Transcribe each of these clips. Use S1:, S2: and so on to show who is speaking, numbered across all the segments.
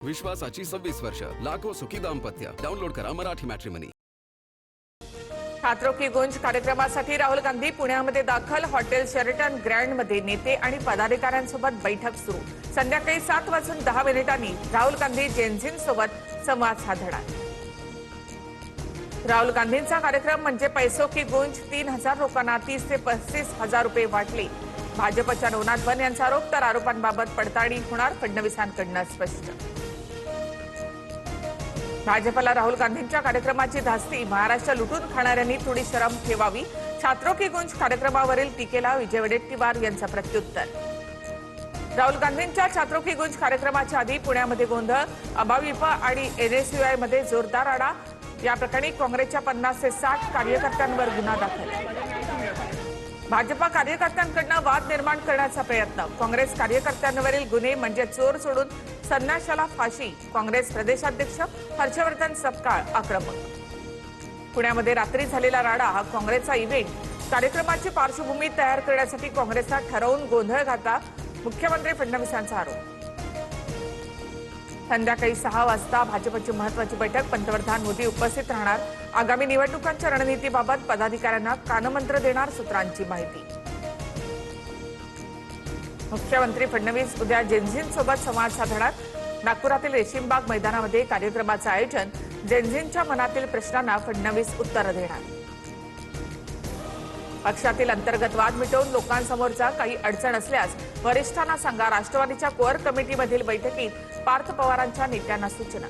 S1: विश्वासाची 26 वर्ष, लाखो सुखी दाम्पत्य. डाउनलोड करा मराठी मॅट्रिमनी.
S2: छात्रों की गुंज कार्यक्रमासाठी राहुल गांधी पुण्यामध्ये दाखल. हॉटेल शेरटन ग्रँड मध्ये नेते आणि पदाधिकाऱ्यांसोबत बैठक सुरू. संध्याकाळी 7:10 राहुल गांधी जेनझींसोबत संवाद साधणार. राहुल गांधींचा कार्यक्रम म्हणजे पैसों की गुंज. 3,000 लोकांना 30 ते 35,000 रुपये वाटले. भाजपच्या नवनाथ बन यांचा आरोप. तर आरोपांबाबत पडताळणी होणार, फडणवीसांकडून स्पष्ट. भाजपला राहुल गांधींच्या कार्यक्रमाची धास्ती. महाराष्ट्र लुटून खाणाऱ्यांनी थोडी शरम ठेवावी. छात्रों की गुंज कार्यक्रमावरील टीकेला विजय वडेट्टीवार यांचा प्रत्युत्तर. राहुल गांधींच्या छात्रों की गुंज कार्यक्रमाच्या आधी पुण्यामध्ये गोंधळ. अभाविप आणि एनएसयूआय मध्ये जोरदार आडा. या प्रकरणी काँग्रेसच्या 50 ते 60 कार्यकर्त्यांवर गुन्हा दाखल. भाजपा कार्यकर्त्यांकडून वाद निर्माण करण्याचा प्रयत्न. काँग्रेस कार्यकर्त्यांवरील गुन्हे म्हणजे चोर सोडून संन्याशाला फाशी. काँग्रेस प्रदेशाध्यक्ष हर्षवर्धन सपकाळ आक्रमक. पुण्यामध्ये रात्री झालेला राडा हा काँग्रेसचा इव्हेंट. कार्यक्रमाची पार्श्वभूमी तयार करण्यासाठी काँग्रेसचा ठरवून गोंधळ घातला. मुख्यमंत्री फडणवीसांचा आरोप. संध्याकाळी 6 वाजता भाजपची महत्त्वाची बैठक. पंतप्रधान मोदी उपस्थित राहणार. आगामी निवडणुकांच्या रणनीतीबाबत पदाधिकाऱ्यांना कानमंत्र देणार. सूत्रांची माहिती. मुख्यमंत्री फडणवीस उद्या जेनझींसोबत संवाद साधणार. नागपुरातील रेशीमबाग मैदानामध्ये कार्यक्रमाचं आयोजन. जेनझींच्या मनातील प्रश्नांना फडणवीस उत्तर देणार. पक्षातील अंतर्गत वाद मिटवून लोकांसमोरचा काही अडचण असल्यास वरिष्ठांना सांगा. राष्ट्रवादीच्या कोअर कमिटीमधील बैठकीत पार्थ पवारांच्या नेत्यांना सूचना.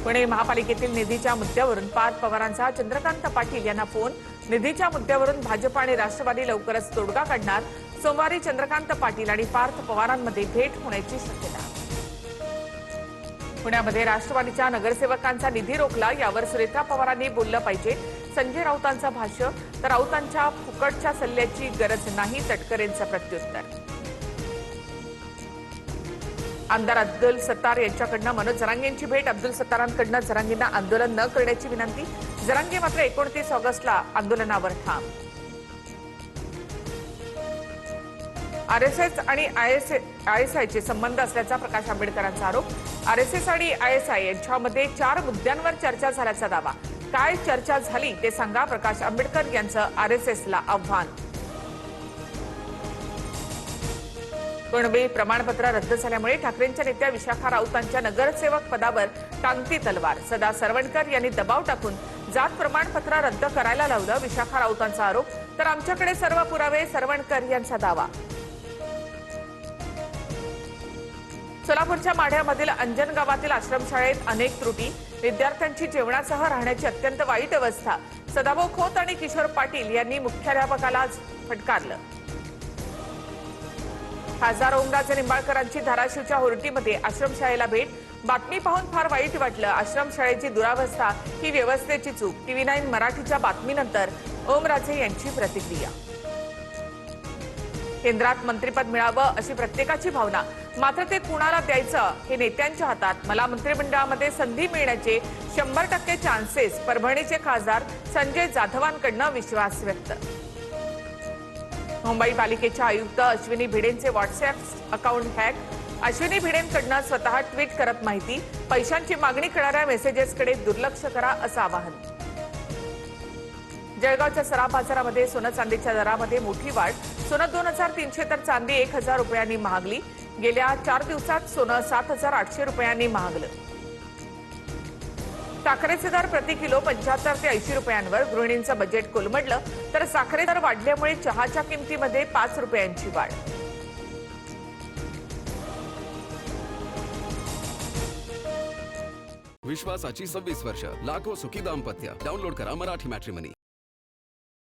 S2: पुणे महापालिकेतील निधीच्या मुद्द्यावरून पार्थ पवारांचा चंद्रकांत पाटील यांना फोन. निधीच्या मुद्द्यावरून भाजप आणि राष्ट्रवादी लवकरच तोडगा काढणार. सोमवारी चंद्रकांत पाटील आणि पार्थ पवारांमध्ये भेट होण्याची शक्यता. पुण्यामध्ये राष्ट्रवादीच्या नगरसेवकांचा निधी रोखला. यावर सुरेखा पवारांनी बोललं पाहिजे. संजय राऊतांचं भाष्य. तर राऊतांच्या फुकटच्या सल्ल्याची गरज नाही. तटकरेंचं प्रत्युत्तर. आमदार अब्दुल सत्तार यांच्याकडून मनोज जरांगेंची भेट. अब्दुल सत्तारांकडून जरांगेंना आंदोलन न करण्याची विनंती. जरांगे मात्र 29 ऑगस्टला आंदोलनावर ठाम. आरएसएस आणि आयएसआयचे संबंध असल्याचा प्रकाश आंबेडकरांचा आरोप. आरएसएस आणि आयएसआय यांच्यामध्ये 4 मुद्द्यांवर चर्चा झाल्याचा दावा. काय चर्चा झाली ते सांगा. प्रकाश आंबेडकर यांचं आरएसएसला आव्हान. कुणबी प्रमाणपत्र रद्द झाल्यामुळे ठाकरेंच्या नेत्या विशाखा राऊतांच्या नगरसेवक पदावर टांगती तलवार. सदा सरवणकर यांनी दबाव टाकून जात प्रमाणपत्र रद्द करायला लावलं. विशाखा राऊतांचा आरोप. तर आमच्याकडे सर्व पुरावे. सरवणकर यांचा दावा. सोलापूरच्या माढ्यामधील अंजन गावातील आश्रमशाळेत अनेक त्रुटी. विद्यार्थ्यांची जेवणासह राहण्याची अत्यंत वाईट अवस्था. सदाभाऊ खोत आणि किशोर पाटील यांनी मुख्याध्यापकाला फटकारलं. खासदार ओमराजे निंबाळकरांची धाराशिवच्या होर्टीमध्ये आश्रमशाळेला भेट. बातमी पाहून फार वाईट वाटलं. आश्रमशाळेची दुरावस्था ही व्यवस्थेची चूक. TV9 मराठीच्या बातमीनंतर ओमराजे यांची प्रतिक्रिया. केंद्रात मंत्रिपद मिळावं अशी प्रत्येकाची भावना. मात्र ते कुणाला द्यायचं हे नेत्यांच्या हातात. मला मंत्रिमंडळामध्ये संधी मिळण्याचे 100% चान्सेस. परभणीचे खासदार संजय जाधवांकडून विश्वास व्यक्त. मुंबई पालिकेच्या आयुक्त अश्विनी भिडेंचे व्हॉट्सअप अकाउंट हॅक. अश्विनी भिडेंकडून स्वतः ट्विट करत माहिती. पैशांची मागणी करणाऱ्या मेसेजेसकडे दुर्लक्ष करा असं आवाहन. जळगावच्या सराफ बाजारामध्ये सोनं चांदीच्या दरामध्ये मोठी वाढ. सोनं 2,300 तर चांदी 1,000 रुपयांनी महागली. गेल्या 4 दिवसात सोनं 7,800 रुपयांनी महागलं. साखरेचे दर प्रति किलो 75 ते 80 रुपयांवर. गृहिणींचं बजेट कोलमडलं. तर साखरे दर वाढल्यामुळे चहाच्या किमतीमध्ये 5 रुपयांची वाढ.
S1: विश्वासाची 26 वर्ष, लाखो सुखी दाम्पत्य. डाउनलोड करा मराठी मॅट्रिमनी.